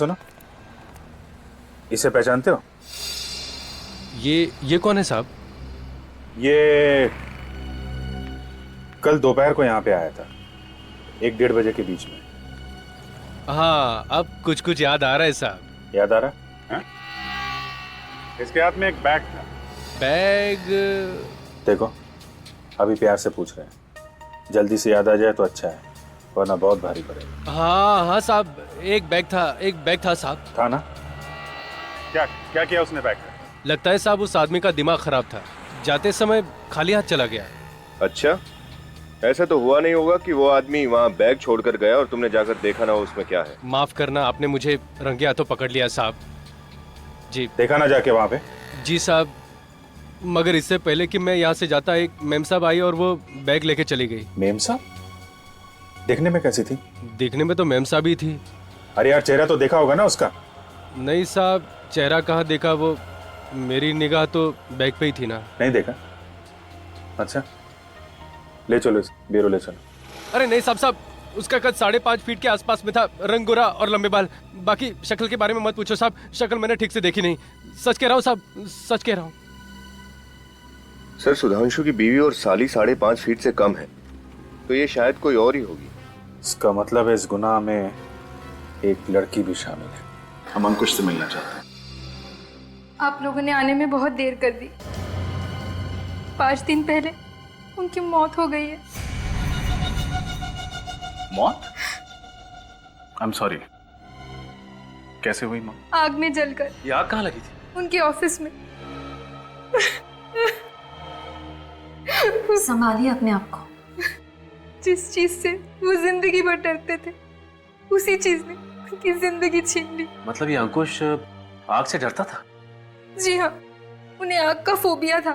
सुनो, इसे पहचानते हो? ये कौन है साहब? ये कल दोपहर को यहाँ पे आया था, 1-1:30 बजे के बीच में। हाँ, अब कुछ कुछ याद आ रहा है साहब। याद आ रहा है? इसके हाथ में एक बैग था। बैग? देखो, अभी प्यार से पूछ रहे हैं, जल्दी से याद आ जाए तो अच्छा है, वरना बहुत भारी पड़ेगा। हाँ हाँ साहब, एक बैग था साहब। था ना? क्या क्या किया उसने बैग का? लगता है साहब उस आदमी का दिमाग खराब था, जाते समय खाली हाथ चला गया। अच्छा, ऐसा तो हुआ नहीं होगा कि वो आदमी वहाँ बैग छोड़कर गया और तुमने जाकर देखा ना हो उसमें क्या है। माफ करना, आपने मुझे रंगे हाथों पकड़ लिया साहब। जी देखा ना जाके वहां पे? जी साहब, मगर इससे पहले कि मैं यहाँ से जाता, एक मेम साहब आई और वो बैग लेके चली गई। मेम साहब? देखने में कैसी थी? देखने में तो मेम साहब ही थी। अरे यार, चेहरा तो देखा होगा ना उसका। नहीं साहब, चेहरा कहाँ देखा, वो मेरी निगाह तो बैग पे ही थी ना। नहीं देखा? अच्छा, ले चलो ब्यूरो ले चलो। अरे नहीं साहब, उसका कद 5.5 फीट के आसपास में था, रंग गोरा और लंबे बाल। बाकी शक्ल के बारे में मत पूछो साहब, शक्ल मैंने ठीक से देखी नहीं। सच कह रहा हूँ साहब, सच कह रहा हूँ। सर, सुधांशु की बीवी और साली 5.5 फीट से कम है, तो ये शायद कोई और ही होगी। इसका मतलब है इस गुनाह में एक लड़की भी शामिल है। हम अंकुश से मिलना चाहते हैं। आप लोगों ने आने में बहुत देर कर दी। 5 दिन पहले उनकी मौत हो गई है। मौत? I am sorry. कैसे हुई मौत? आग में जलकर। ये आग कहाँ लगी थी? उनके ऑफिस में। संभालिए अपने आप को। जिस चीज से वो जिंदगी भर डरते थे, उसी चीज ने उनकी जिंदगी छीन ली। मतलब ये अंकुश आग से डरता था? जी हाँ, उन्हें आग का फोबिया था।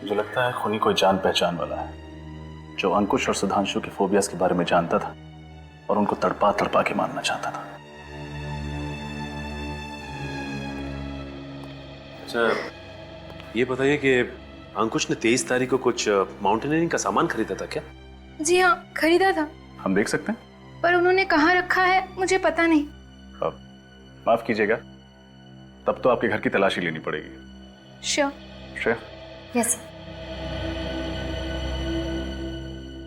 मुझे लगता है खूनी कोई जान पहचान वाला है, जो अंकुश और सुधांशु के फोबियास के बारे में जानता था और उनको तड़पा तड़पा के मारना चाहता था। अच्छा, ये बताइए कि अंकुश ने 23 तारीख को कुछ माउंटेनियरिंग का सामान खरीदा था क्या? जी हाँ, खरीदा था, हम देख सकते हैं? पर उन्होंने कहाँ रखा है मुझे पता नहीं। अब माफ कीजिएगा, तब तो आपके घर की तलाशी लेनी पड़ेगी। श्योर। श्रेया? यस।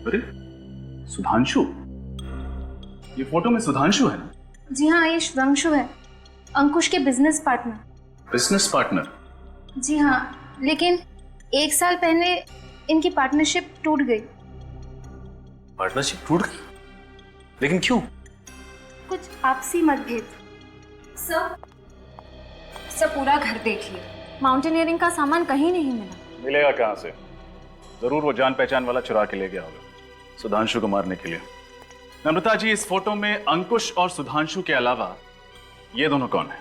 अरे सुधांशु, ये फोटो में सुधांशु है ना? जी हाँ, ये सुधांशु है, अंकुश के बिजनेस पार्टनर। Business partner? जी हाँ, लेकिन 1 साल पहले इनकी पार्टनरशिप टूट गई। पार्टनरशिप टूट गई? लेकिन क्यों? कुछ आपसी मतभेद। सर पूरा घर देख लिया, माउंटेनियरिंग का सामान कहीं नहीं मिला। मिलेगा कहां से? जरूर वो जान पहचान वाला चुरा के ले गया होगा सुधांशु को मारने के लिए। नम्रता जी, इस फोटो में अंकुश और सुधांशु के अलावा ये दोनों कौन है?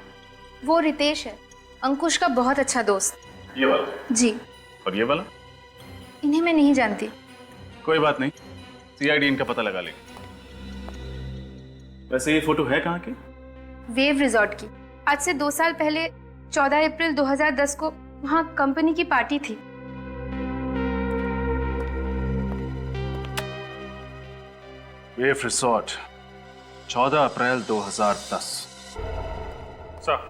वो रितेश है, अंकुश का बहुत अच्छा दोस्त। ये वाला? जी। और ये वाला? इन्हें मैं नहीं जानती। कोई बात नहीं, सीआईडी इनका पता लगा लेगी। वैसे ये फोटो है कहाँ की? वेव रिजॉर्ट की। आज से 2 साल पहले 14 अप्रैल 2010 को वहाँ कंपनी की पार्टी थी। वेव रिसोर्ट, 14 अप्रैल 2010। सर,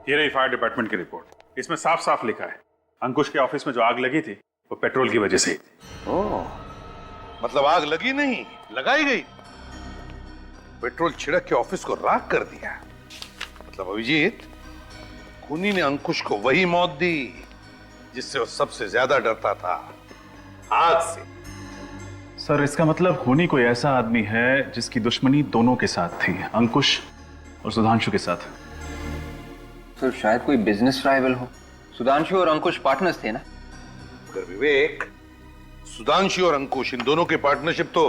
ये रही फायर डिपार्टमेंट की रिपोर्ट। इसमें साफ साफ लिखा है अंकुश के ऑफिस में जो आग लगी थी वो पेट्रोल की वजह से ही थी। ओह, मतलब आग लगी नहीं, लगाई गई। पेट्रोल छिड़क के ऑफिस को राख कर दिया। मतलब अभिजीत, खूनी ने अंकुश को वही मौत दी जिससे वो सबसे ज्यादा डरता था, आग से। सर, इसका मतलब खूनी कोई ऐसा आदमी है जिसकी दुश्मनी दोनों के साथ थी, अंकुश और सुधांशु के साथ। सर शायद कोई बिजनेस राइवल हो। सुधांशु और अंकुश पार्टनर्स थे ना? मगर विवेक, सुधांशु और अंकुश इन दोनों की पार्टनरशिप तो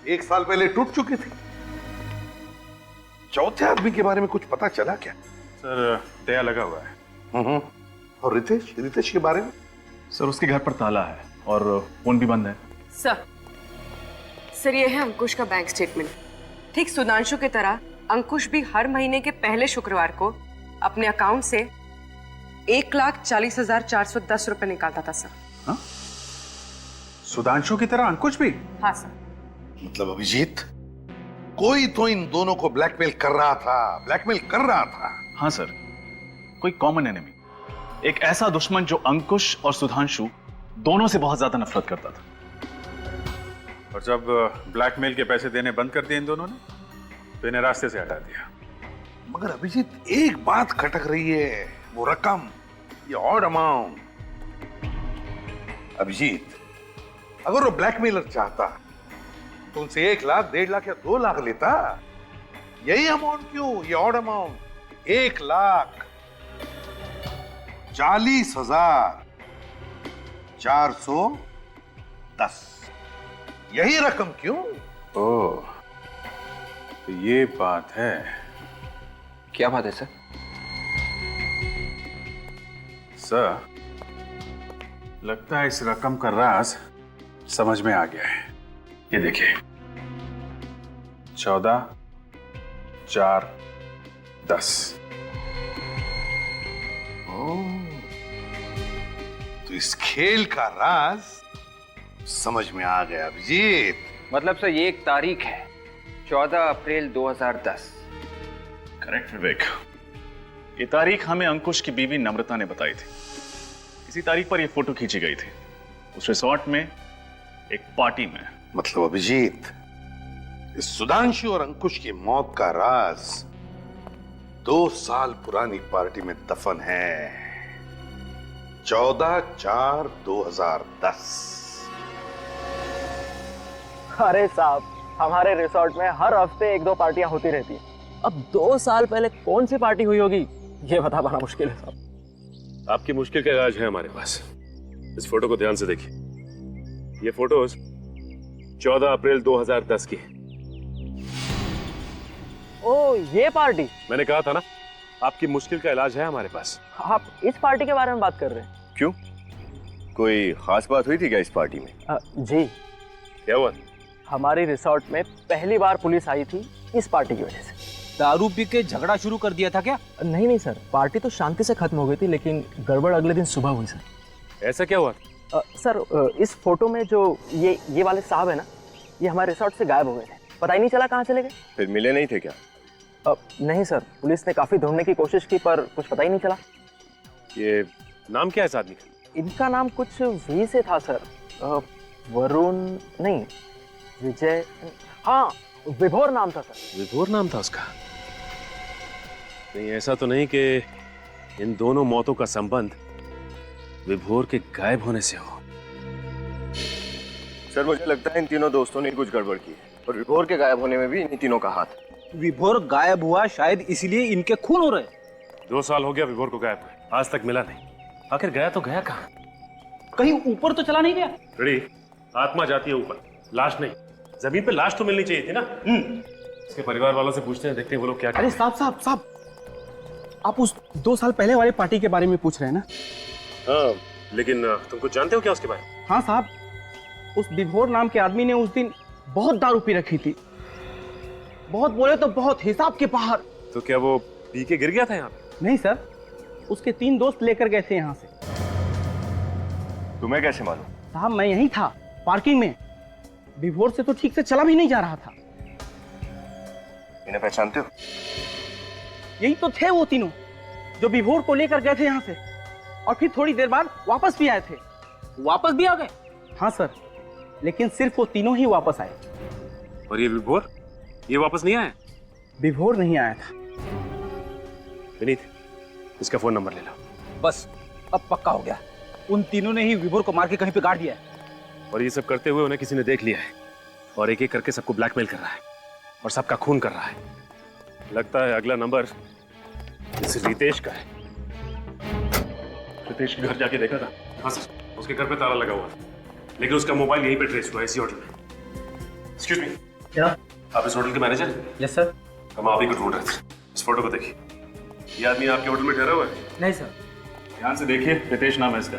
1 साल पहले टूट चुकी थी। चौथे आदमी के बारे में कुछ पता चला क्या? सर, दया लगा हुआ है। और रितेश के बारे में? सर, उसके घर पर ताला है और फोन भी बंद है। सर ये है अंकुश का बैंक स्टेटमेंट। ठीक सुधांशु की तरह अंकुश भी हर महीने के पहले शुक्रवार को अपने अकाउंट से 1,40,410 रुपए निकालता था सर। सुधांशु की तरह अंकुश भी? हाँ सर। मतलब अभिजीत, कोई तो इन दोनों को ब्लैकमेल कर रहा था। हाँ सर, कोई कॉमन एनिमी, एक ऐसा दुश्मन जो अंकुश और सुधांशु दोनों से बहुत ज्यादा नफरत करता था। और जब ब्लैकमेल के पैसे देने बंद कर दिए इन दोनों ने, तो इन्हें रास्ते से हटा दिया। मगर अभिजीत, एक बात खटक रही है, वो रकम, ये ऑड अमाउंट। अभिजीत, अगर वो ब्लैकमेलर चाहता तो उनसे 1 लाख, 1.5 लाख या 2 लाख लेता। यही अमाउंट क्यों, ये ऑड अमाउंट, 1,40,410, यही रकम क्यों? ओह, तो ये बात है। क्या बात है सर? सर, लगता है इस रकम का राज समझ में आ गया है। ये देखिए, 14,410। तो इस खेल का राज समझ में आ गया अभिजीत। मतलब सर ये एक तारीख है, 14 अप्रैल 2010। करेक्ट विवेक, ये तारीख हमें अंकुश की बीवी नम्रता ने बताई थी। इसी तारीख पर ये फोटो खींची गई थी, उस रिसोर्ट में, एक पार्टी में। मतलब अभिजीत, इस सुधांशु और अंकुश की मौत का राज 2 साल पुरानी पार्टी में दफन है। 14/4/2010। अरे साहब, हमारे रिसोर्ट में हर हफ्ते 1-2 पार्टियां होती रहती हैं। अब 2 साल पहले कौन सी पार्टी हुई होगी, ये बता पाना मुश्किल है साहब। आपकी मुश्किल का इलाज है हमारे पास। इस फोटो को ध्यान से देखिए। ये फोटोज 14 अप्रैल 2010 की है। ओ, ये पार्टी? मैंने कहा था ना, आपकी मुश्किल का इलाज है हमारे पास। आप इस पार्टी के बारे में बात कर रहे हैं? क्यों, कोई खास बात हुई थी क्या इस पार्टी में? जी, क्या हुआ? हमारे रिसोर्ट में पहली बार पुलिस आई थी इस पार्टी की वजह से। दारू पी के झगड़ा शुरू कर दिया था क्या? नहीं सर, पार्टी तो शांति से खत्म हो गई थी, लेकिन गड़बड़ अगले दिन सुबह हुई सर। ऐसा क्या हुआ? सर, इस फोटो में जो ये वाले साहब है ना, ये हमारे रिसोर्ट से गायब हो गए थे। पता ही नहीं चला कहाँ चले गए। फिर मिले नहीं थे क्या? नहीं सर, पुलिस ने काफी ढूंढने की कोशिश की पर कुछ पता ही नहीं चला। ये नाम क्या है इस आदमी का? इनका नाम कुछ वी से था सर। वरुण नहीं, विजय, हाँ विभोर नाम था सर। विभोर नाम था उसका? नहीं, ऐसा तो नहीं कि इन दोनों मौतों का संबंध विभोर के गायब होने से हो। सर, मुझे लगता है इन तीनों दोस्तों ने कुछ गड़बड़ की है और विभोर के गायब होने में भी इन तीनों का हाथ है। विभोर गायब हुआ शायद इसलिए इनके खून हो रहे। 2 साल हो गया विभोर को गायब हुए, आज तक मिला नहीं। आखिर गया तो गया कहाँ? कहीं ऊपर तो चला नहीं गया? रेडी, आत्मा जाती है ऊपर, लाश नहीं। जमीन पे लाश तो मिलनी चाहिए थी ना। इसके परिवार वालों से पूछते हैं, देखते हैं वो लोग क्या कहते हैं। अरे साहब, आप उस 2 साल पहले वाले पार्टी के बारे में पूछ रहे हैं ना? हाँ, लेकिन तुम कुछ जानते हो क्या उसके बारे में? हाँ साहब, उस विभोर नाम के आदमी ने उस दिन बहुत दारू पी रखी थी। बहुत बोले तो बहुत, हिसाब के बाहर। तो क्या वो पी के गिर गया था यहाँ पे? नहीं सर, उसके 3 दोस्त लेकर गए थे यहाँ से। तुम्हें कैसे मालूम? साहब, मैं यहीं था पार्किंग में। विभोर से तो ठीक से चला भी नहीं जा रहा था। इन्हें पहचानते हो? यही तो थे वो तीनों जो विभोर को लेकर गए थे यहाँ से, और फिर थोड़ी देर बाद वापस भी आए थे। वापस भी आ गए? हाँ सर, लेकिन सिर्फ वो तीनों ही वापस आए। और ये विभोर, ये वापस नहीं आया? विभोर नहीं आया था। विनीत, इसका फोन नंबर ले लो। बस, अब पक्का हो गया। उन तीनों ने ही विभोर को मार के कहीं पे गाड़ दिया है। और ये सब करते हुए उन्हें किसी ने देख लिया है और एक एक करके सबको ब्लैकमेल कर रहा है और सबका खून कर रहा है। लगता है अगला नंबर इस रितेश का है। रितेश के घर जाके देखा था? हाँ सर, उसके घर पे ताला लगा हुआ था, लेकिन उसका मोबाइल यहीं पे ट्रेस हुआ है, इसी होटल में। एक्सक्यूज मी, क्या आप इस होटल के मैनेजर हैं? Yes sir. हम आप ही को ढूंढ रहे थे। इस फोटो को देखिए, ये आदमी आपके होटल में ठहरा हुआ है? नहीं सर। ध्यान से देखिए, रितेश नाम है इसका।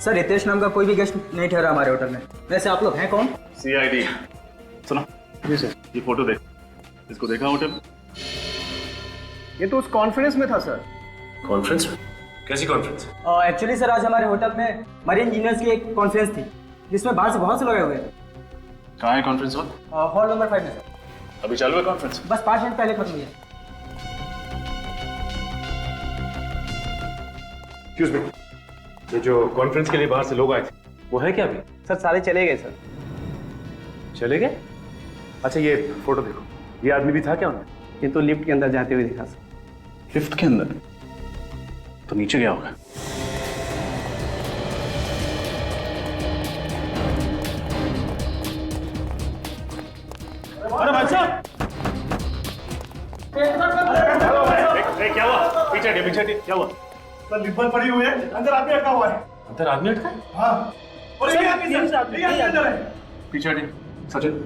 सर, रितेश नाम का कोई भी गेस्ट नहीं ठहरा हमारे होटल में। वैसे आप लोग हैं कौन? CID। सुनो जी सर। ये फोटो देख, इसको देखा होटल में? ये तो उस कॉन्फ्रेंस में था सर। कॉन्फ्रेंस में? कैसी कॉन्फ्रेंस? एक्चुअली सर, आज हमारे होटल में मरीन इंजीनियर्स की एक कॉन्फ्रेंस थी। जिसमें बाहर से बहुत से लगे हुए हैं। कहाँ है कॉन्फ्रेंस हॉल? हॉल नंबर 5 में सर। अभी चालू है कॉन्फ्रेंस? बस 5 मिनट पहले खत्म हुई है। एक्सक्यूज मी, ये जो कॉन्फ्रेंस के लिए बाहर से लोग आए थे वो है क्या अभी? सर सारे चले गए सर। चले गए? अच्छा ये फोटो देखो, ये आदमी भी था क्या उनमें? ये तो लिफ्ट के अंदर जाते हुए दिखा सर। लिफ्ट के अंदर? तो नीचे गया होगा। अरे भाई साहब, क्या हुआ? पीछे हटिए, क्या हुआ? सर लिफ्ट पर पड़ी हुई है, अंदर आदमी अटका हुआ है। अंदर आदमी अटका है? हाँ, और ये आदमी अंदर है। पीछे हटिए, सचिन।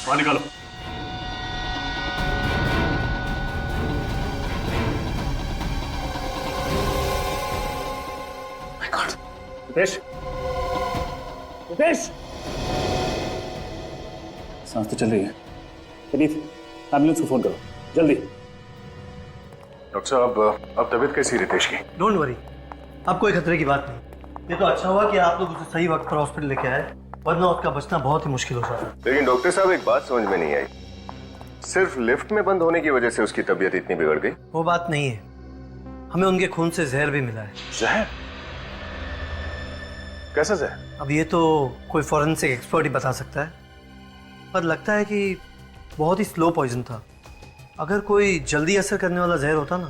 बाहर निकालो। रितेश, रितेश, सांस तो चल रही है। प्रदीप, एम्बुलेंस को फोन करो जल्दी। डॉक्टर साहब, अब तबीयत कैसी है रितेश की? डोंट वरी, अब कोई खतरे की बात नहीं। ये तो अच्छा हुआ कि आप लोग उसे सही वक्त पर हॉस्पिटल लेके आए, वरना उसका बचना बहुत ही मुश्किल हो सकता। लेकिन डॉक्टर साहब एक बात समझ में नहीं आई, सिर्फ लिफ्ट में बंद होने की वजह से उसकी तबीयत इतनी बिगड़ गई? वो बात नहीं है, हमें उनके खून से जहर भी मिला है। जहर? कैसा जहर? अब ये तो कोई फॉरेंसिक एक्सपर्ट ही बता सकता है, पर लगता है कि बहुत ही स्लो पॉइजन था। अगर कोई जल्दी असर करने वाला जहर होता ना,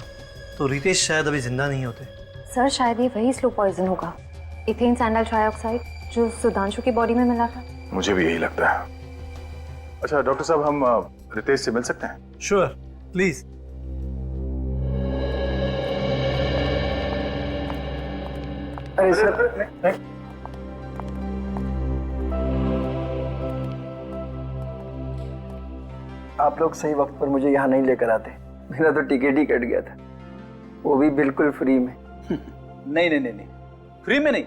तो रितेश शायद अभी जिंदा नहीं होते। सर शायद ये वही स्लो पॉइजन होगा, इथेन सैंडल ट्राइऑक्साइड, जो सुधांशु की बॉडी में मिला था। मुझे भी यही लगता है। अच्छा डॉक्टर साहब, हम रितेश से मिल सकते हैं? Sure, please. अरे सर, आप लोग सही वक्त पर मुझे यहाँ नहीं लेकर आते, मेरा तो टिकट ही कट गया था, वो भी बिल्कुल फ्री में। नहीं नहीं नहीं नहीं, फ्री में नहीं,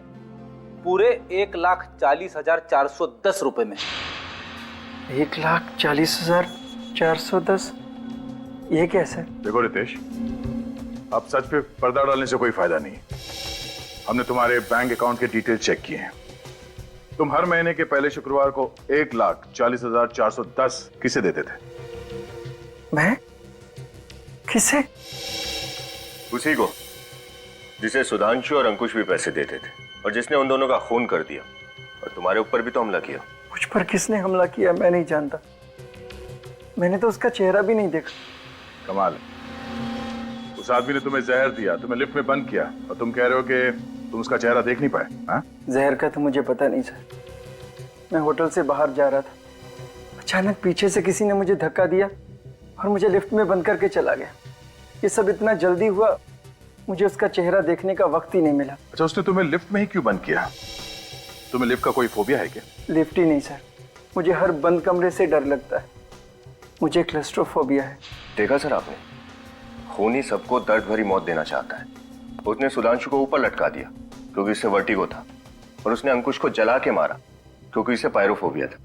पूरे 1,40,410 रुपए में। 1,40,410? ये कैसे? देखो रितेश, अब सच पे पर्दा डालने से कोई फायदा नहीं। हमने तुम्हारे बैंक अकाउंट के डिटेल चेक किए हैं। तुम हर महीने के पहले शुक्रवार को 1,40,410 किसे देते थे? मैं? किसे? उसी को जिसे सुधांशु और अंकुश भी पैसे देते थे, और जिसने उन दोनों का खून कर दिया, और तुम्हारे ऊपर भी तो हमला किया। मुझ पर किसने हमला किया मैं नहीं जानता, मैंने तो उसका चेहरा भी नहीं देखा। कमाल है, उस आदमी ने तुम्हें जहर दिया, तुम्हें लिफ्ट में बंद किया, और तुम कह रहे हो कि तुम उसका चेहरा देख नहीं पाए? हाँ? जहर का तो मुझे पता नहीं सर, मैं होटल से बाहर जा रहा था, अचानक पीछे से किसी ने मुझे धक्का दिया और मुझे लिफ्ट में बंद करके चला गया। ये सब इतना जल्दी हुआ, मुझे उसका चेहरा देखने का वक्त ही नहीं मिला। अच्छा, उसने तुम्हें लिफ्ट में ही क्यों बंद किया? तुम्हें लिफ्ट का कोई फोबिया है क्या? लिफ्ट ही नहीं सर, मुझे हर बंद कमरे से डर लगता है, मुझे क्लस्ट्रोफोबिया है। देखा सर आपने, खूनी सबको दर्द भरी मौत देना चाहता है। उसने सुधांशु को ऊपर लटका दिया क्योंकि इसे वर्टिगो था, और उसने अंकुश को जला के मारा क्योंकि इसे पायरोफोबिया था,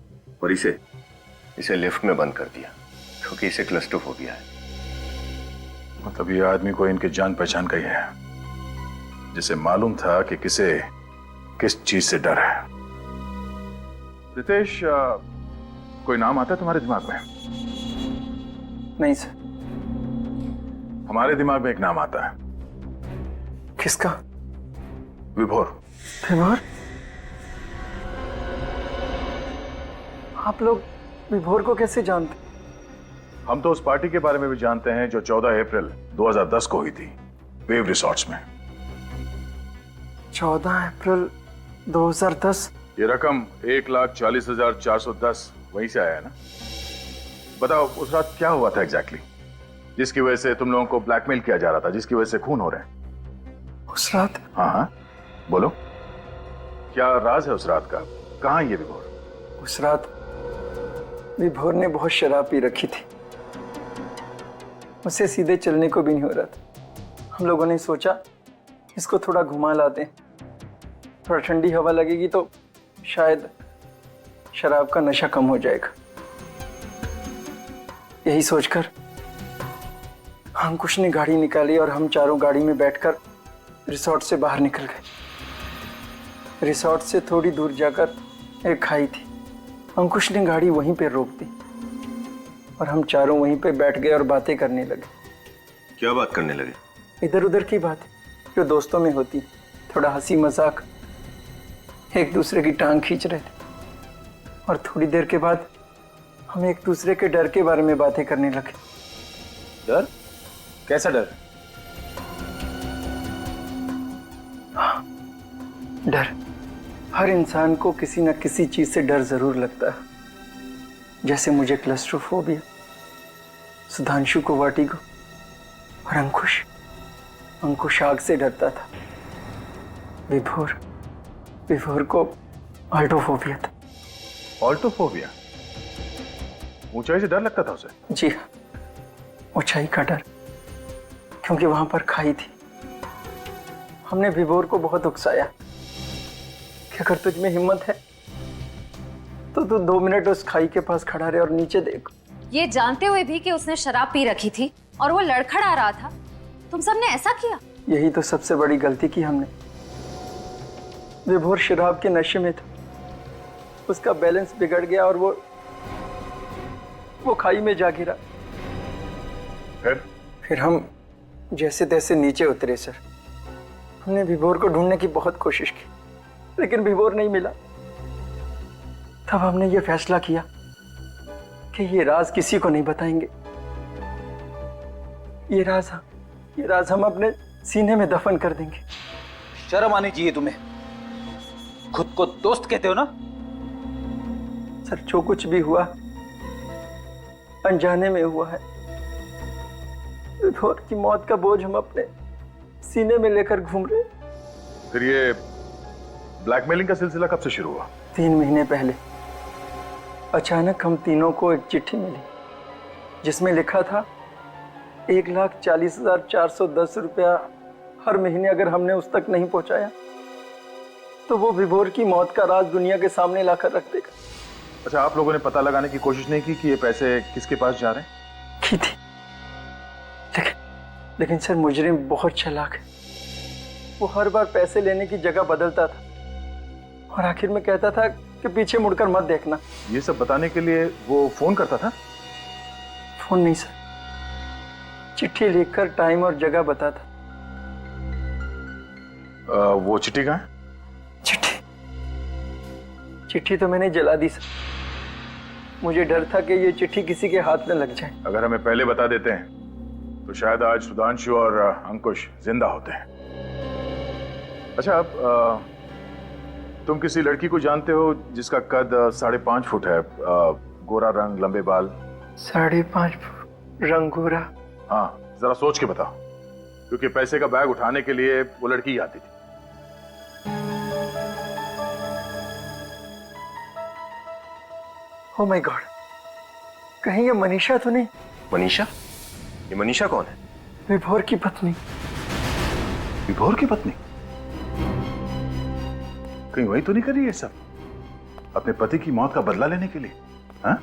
और इसे लिफ्ट में बंद कर दिया क्योंकि इसे क्लस्ट्रोफोबिया है। मतलब ये आदमी को इनके जान पहचान का ही है, जिसे मालूम था कि किसे किस चीज से डर है। रितेश, कोई नाम आता है तुम्हारे दिमाग में? नहीं सर। हमारे दिमाग में एक नाम आता है। किसका? विभोर। विभोर? आप लोग विभोर को कैसे जानते? हम तो उस पार्टी के बारे में भी जानते हैं जो 14 अप्रैल 2010 को हुई थी वेव रिसॉर्ट्स में। 14 अप्रैल 2010? ये रकम 1,40,410 वहीं से आया है ना? बताओ उस रात क्या हुआ था एग्जैक्टली, जिसकी वजह से तुम लोगों को ब्लैकमेल किया जा रहा था, जिसकी वजह से खून हो रहे हैं? उस रात? हाँ हाँ बोलो, क्या राज है उस रात का? कहाँ है ये विभोर? उस रात विभोर ने बहुत शराब पी रखी थी, उसे सीधे चलने को भी नहीं हो रहा था। हम लोगों ने सोचा इसको थोड़ा घुमा लाते हैं, थोड़ा ठंडी हवा लगेगी तो शायद शराब का नशा कम हो जाएगा। यही सोचकर अंकुश ने गाड़ी निकाली और हम चारों गाड़ी में बैठकर रिसोर्ट से बाहर निकल गए। रिसोर्ट से थोड़ी दूर जाकर एक खाई थी। अंकुश ने गाड़ी वहीं पे रोक दी और हम चारों वहीं पे बैठ गए और बातें करने लगे। क्या बात करने लगे? इधर उधर की बात जो दोस्तों में होती, थोड़ा हंसी मजाक, एक दूसरे की टांग खींच रहे थे। और थोड़ी देर के बाद हम एक दूसरे के डर के बारे में बातें करने लगे। डर? कैसा डर? हाँ, डर। हर इंसान को किसी न किसी चीज से डर जरूर लगता है। जैसे मुझे क्लस्ट्रोफोबिया, सुधांशु को वर्टिगो और अंकुश आग से डरता था। विभोर को ऑल्टोफोबिया था। ऑल्टोफोबिया? ऊंचाई से डर लगता था उसे? जी हाँ, ऊंचाई का डर, क्योंकि वहां पर खाई थी। हमने विभोर को बहुत उकसाया कि अगर तुझ में हिम्मत है तो तू 2 मिनट उस खाई के पास खड़ा रहे और नीचे देख। ये जानते हुए भी कि उसने शराब पी रखी थी और वो लड़खड़ा रहा था, तुम सबने ऐसा किया? यही तो सबसे बड़ी गलती की हमने। विभोर शराब के नशे में था, उसका बैलेंस बिगड़ गया और वो खाई में जा गिरा। फिर हम जैसे तैसे नीचे उतरे सर। हमने विभोर को ढूंढने की बहुत कोशिश की, लेकिन विभोर नहीं मिला। तब हमने ये फैसला किया कि ये राज किसी को नहीं बताएंगे। ये राज हम अपने सीने में दफन कर देंगे। शर्म आनी चाहिए तुम्हें, खुद को दोस्त कहते हो ना? सर, जो कुछ भी हुआ अनजाने में हुआ है। विभोर की मौत का बोझ हम अपने सीने में लेकर घूम रहे। फिर ये ब्लैकमेलिंग का सिलसिला कब से शुरू हुआ? 3 महीने पहले अचानक हम तीनों को एक चिट्ठी मिली जिसमें लिखा था 1,40,410 रुपया हर महीने अगर हमने उस तक नहीं पहुंचाया तो वो विभोर की मौत का राज दुनिया के सामने लाकर रख देगा। अच्छा, आप लोगों ने पता लगाने की कोशिश नहीं की कि ये पैसे किसके पास जा रहे हैं? की थी, लेकिन सर मुजरिम बहुत चालाक है। वो हर बार पैसे लेने की जगह बदलता था और आखिर में कहता था कि पीछे मुड़कर मत देखना। ये सब बताने के लिए वो फोन करता था? फोन नहीं सर, चिट्ठी लिखकर टाइम और जगह बताता। वो चिट्ठी कहाँ है? चिट्ठी तो मैंने जला दी सर। मुझे डर था कि ये चिट्ठी किसी के हाथ में लग जाए। अगर हमें पहले बता देते हैं तो शायद आज सुधांशु और अंकुश जिंदा होते हैं। अच्छा, अब तुम किसी लड़की को जानते हो जिसका कद 5.5 फुट है, गोरा रंग, लंबे बाल? 5.5 फुट रंग गोरा? हाँ, जरा सोच के बताओ, क्योंकि पैसे का बैग उठाने के लिए वो लड़की ही आती थी। ओह माय गॉड, कहीं ये मनीषा तो नहीं? मनीषा? ये मनीषा कौन है? विभोर की पत्नी। विभोर की पत्नी? कहीं वही तो नहीं कर रही है सब अपने पति की मौत का बदला लेने के लिए? हाँ?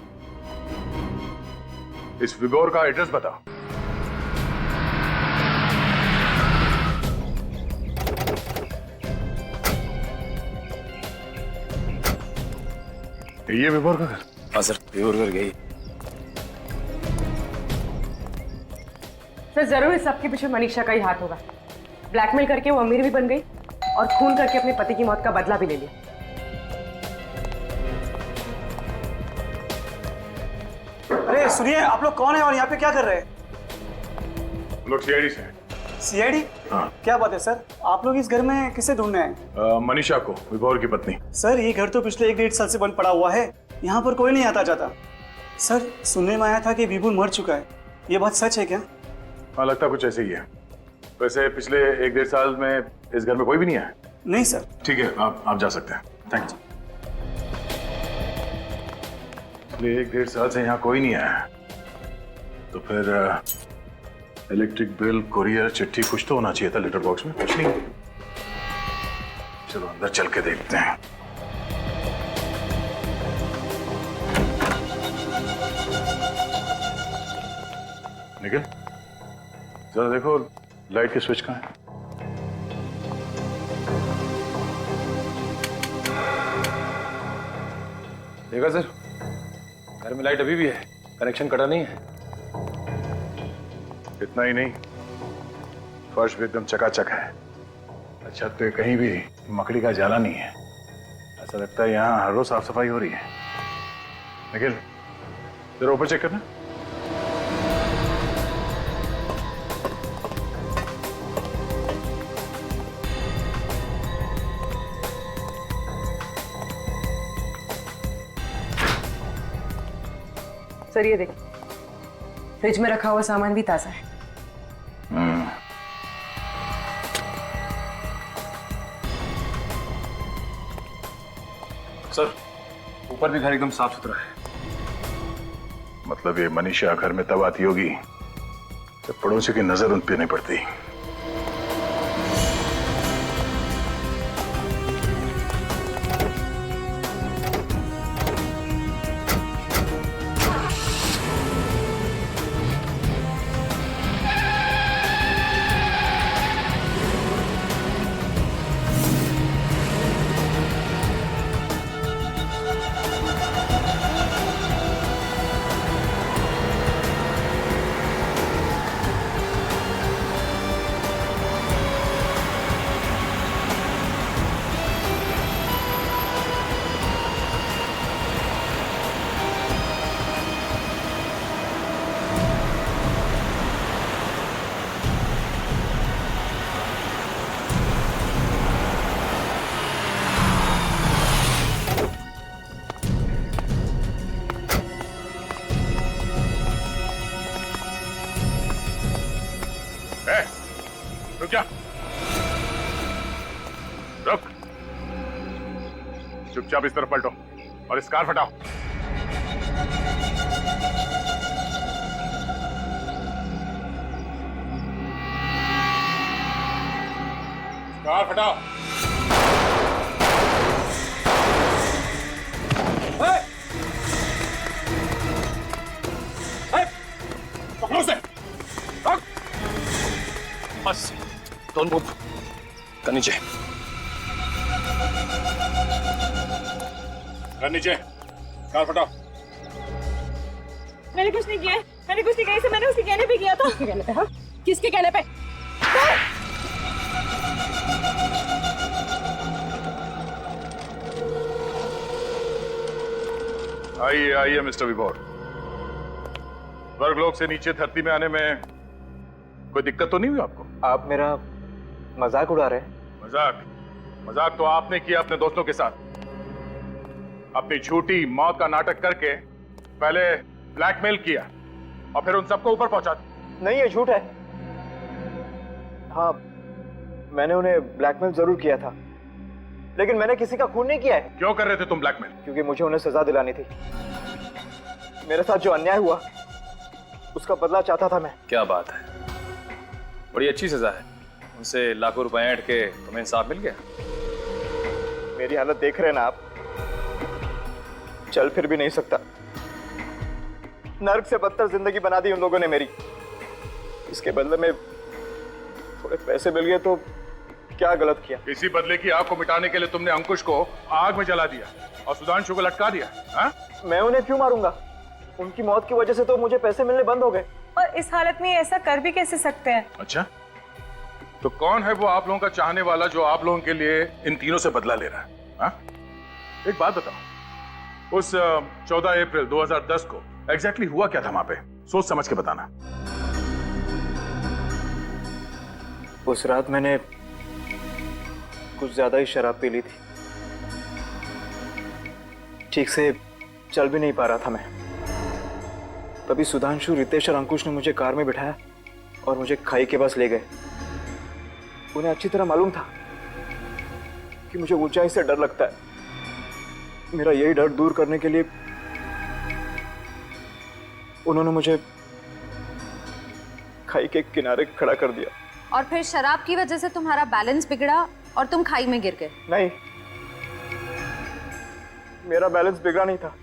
इस विभोर का एड्रेस बताओ। ये विभोर का घर? हाँ सर, विभोर घर गई। सर, जरूर इस सबके पीछे मनीषा का ही हाथ होगा। ब्लैकमेल करके वो अमीर भी बन गई और खून करके अपने पति की मौत का बदला भी ले लिया। अरे सुनिए, आप लोग कौन है और यहाँ पे क्या कर रहे हैं? लोग सीआईडी से हैं। सीआईडी? हाँ। क्या बात है सर, आप लोग इस घर में किसे ढूंढने हैं? मनीषा को, विभोर की पत्नी। सर, ये घर तो पिछले 1-1.5 साल से बंद पड़ा हुआ है, यहाँ पर कोई नहीं आता जाता। सर, सुनने में आया था कि विभोर मर चुका है, ये बात सच है क्या? हाँ, लगता कुछ ऐसे ही है। वैसे पिछले 1-1.5 साल में इस घर में कोई भी नहीं आया? नहीं सर। ठीक है, आप जा सकते हैं। Thank you. पिछले 1-1.5 साल से यहाँ कोई नहीं आया, तो फिर इलेक्ट्रिक बिल, कुरियर, चिट्ठी कुछ तो होना चाहिए था लेटर बॉक्स में। कुछ नहीं। चलो अंदर चल के देखते हैं। निखिल, जरा देखो लाइट की स्विच कहाँ है? देखा सर, घर में लाइट अभी भी है, कनेक्शन कटा नहीं है। इतना ही नहीं, फर्श भी एकदम चकाचक है। अच्छा, तो कहीं भी मकड़ी का जाला नहीं है। ऐसा लगता है यहाँ हर रोज साफ सफाई हो रही है। निखिल, जरा ऊपर चेक करना। सर ये देखिए, फ्रिज में रखा हुआ सामान भी ताजा है। सर, ऊपर भी घर एकदम साफ सुथरा है। मतलब ये मनीषा घर में तब आती होगी जब पड़ोसी की नजर उन पे नहीं पड़ती। रुक जा, रुक। चुपचाप इस तरफ पलटो और इस कार हटाओ। कार हटाओ। पकड़ो उसे। बस, डोंट मूव। कर नीचे। कर नीचे। कार हटाओ। मैंने कुछ नहीं किया है, मैंने कुछ नहीं किया। इसे मैंने उसके कहने पे किया था। किसके कहने पे? हाँ, किसके कहने पे? आइए आइए मिस्टर विभोर। स्वर्गलोक से नीचे धरती में आने में कोई दिक्कत तो नहीं हुई आपको? आप मेरा मजाक उड़ा रहे हैं? मजाक? मजाक तो आपने किया अपने दोस्तों के साथ। अपनी झूठी मौत का नाटक करके पहले ब्लैकमेल किया और फिर उन सबको ऊपर पहुंचा दिया। नहीं, ये झूठ है। हाँ, मैंने उन्हें ब्लैकमेल जरूर किया था, लेकिन मैंने किसी का खून नहीं किया है। क्यों कर रहे थे तुम ब्लैकमेल? क्योंकि मुझे उन्हें सजा दिलानी थी। मेरे साथ जो अन्याय हुआ उसका बदला चाहता था मैं। क्या बात है, बड़ी अच्छी सजा है। उनसे लाखों रुपए ऐंठ के तुम्हें इंसाफ मिल गया। मेरी हालत देख रहे हैं ना आप, चल फिर भी नहीं सकता। नर्क से बदतर जिंदगी बना दी उन लोगों ने मेरी। इसके बदले में थोड़े पैसे मिल गए तो क्या गलत किया? इसी बदले की आग को मिटाने के लिए तुमने अंकुश को आग में जला दिया और सुधांशु को लटका दिया। हा? मैं उन्हें क्यों मारूंगा? उनकी मौत की वजह से तो मुझे पैसे मिलने बंद हो गए। और इस हालत में ऐसा कर भी कैसे सकते हैं? अच्छा, तो कौन है वो आप लोगों का चाहने वाला जो आप लोगों के लिए इन तीनों से बदला ले रहा है? हा? एक बात बताओ, उस 14 अप्रैल 2010 को एग्जैक्टली हुआ क्या था वहां पे? सोच समझ के बताना। उस रात मैंने कुछ ज्यादा ही शराब पी ली थी। ठीक से चल भी नहीं पा रहा था मैं। तभी सुधांशु, रितेश और अंकुश ने मुझे कार में बिठाया और मुझे खाई के पास ले गए। उन्हें अच्छी तरह मालूम था कि मुझे ऊंचाई से डर लगता है। मेरा यही डर दूर करने के लिए उन्होंने मुझे खाई के किनारे खड़ा कर दिया। और फिर शराब की वजह से तुम्हारा बैलेंस बिगड़ा और तुम खाई में गिर गए। नहीं, मेरा बैलेंस बिगड़ा नहीं था,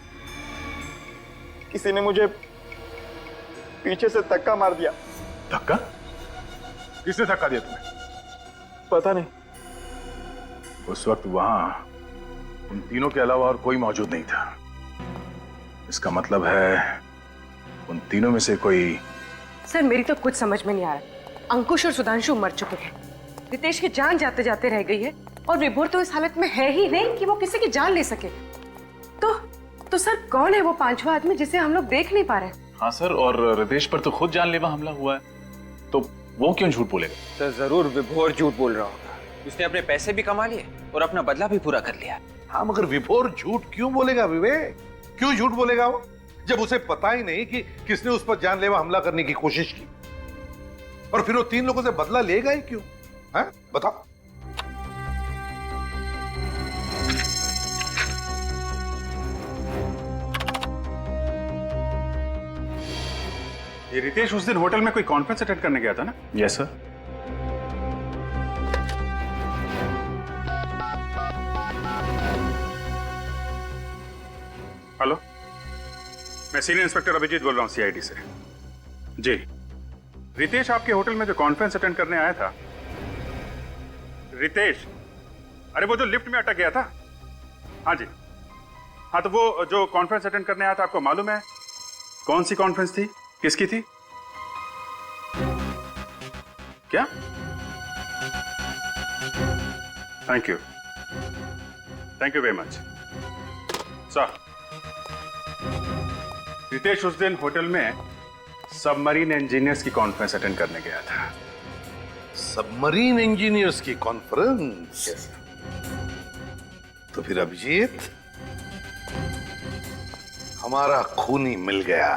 किसी ने मुझे पीछे से धक्का मार दिया। धक्का? किसने धक्का दिया तुम्हें? पता नहीं। उस वक्त वहां उन तीनों के अलावा और कोई मौजूद नहीं था। इसका मतलब है उन तीनों में से कोई। सर मेरी तो कुछ समझ में नहीं आ रहा। अंकुश और सुधांशु मर चुके हैं, रितेश की जान जाते जाते रह गई है, और विभोर तो इस हालत में है ही नहीं कि वो किसी की जान ले सके। तो सर कौन है वो पांचवा आदमी जिसे हम लोग देख नहीं पा रहे? हाँ सर, और रितेश पर तो खुद जानलेवा हमला हुआ है, तो वो क्यों झूठ बोलेगा? सर जरूर विभोर झूठ बोल रहा होगा। उसने अपने पैसे भी कमा लिए और अपना बदला भी पूरा कर लिया। हाँ, मगर विभोर झूठ क्यों बोलेगा विवेक? क्यों झूठ बोलेगा वो, जब उसे पता ही नहीं कि किसने उस पर जानलेवा हमला करने की कोशिश की? और फिर वो तीन लोगों से बदला लेगा ही क्यों? है बताओ। ये रितेश उस दिन होटल में कोई कॉन्फ्रेंस अटेंड करने गया था ना? Yes sir. हेलो, मैं सीनियर इंस्पेक्टर अभिजीत बोल रहा हूं सीआईडी से। जी, रितेश आपके होटल में जो कॉन्फ्रेंस अटेंड करने आया था। रितेश, अरे वो जो लिफ्ट में अटक गया था। हाँ जी, हाँ तो वो जो कॉन्फ्रेंस अटेंड करने आया था, आपको मालूम है कौन सी कॉन्फ्रेंस थी, किसकी थी? क्या? Thank you very much sir. Ritesh उस दिन होटल में सबमरीन इंजीनियर्स की कॉन्फ्रेंस अटेंड करने गया था। सबमरीन इंजीनियर्स की कॉन्फ्रेंस? यस। तो फिर अभिजीत, हमारा खूनी मिल गया।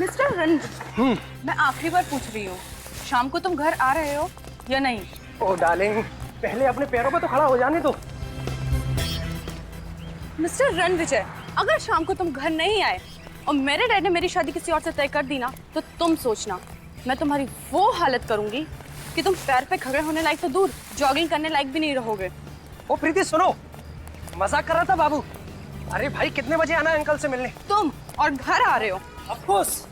मिस्टर रंजन, मैं आखिरी बार पूछ रही हूँ, शाम को तुम घर आ रहे हो या नहीं? ओ डार्लिंग, पहले अपने पैरों पे तो खड़ा हो जाने दो। मिस्टर रणविजय, अगर शाम को तुम घर नहीं आए और मेरे डैड ने मेरी शादी किसी और से तय कर दी ना, तो तुम सोचना मैं तुम्हारी वो हालत करूंगी कि तुम पैर पे खड़े होने लायक तो दूर, जॉगिंग करने लायक भी नहीं रहोगे। ओ प्रीति सुनो, मजाक कर रहा था बाबू। अरे भाई कितने बजे आना है अंकल से मिलने? तुम और घर आ रहे हो? Of course.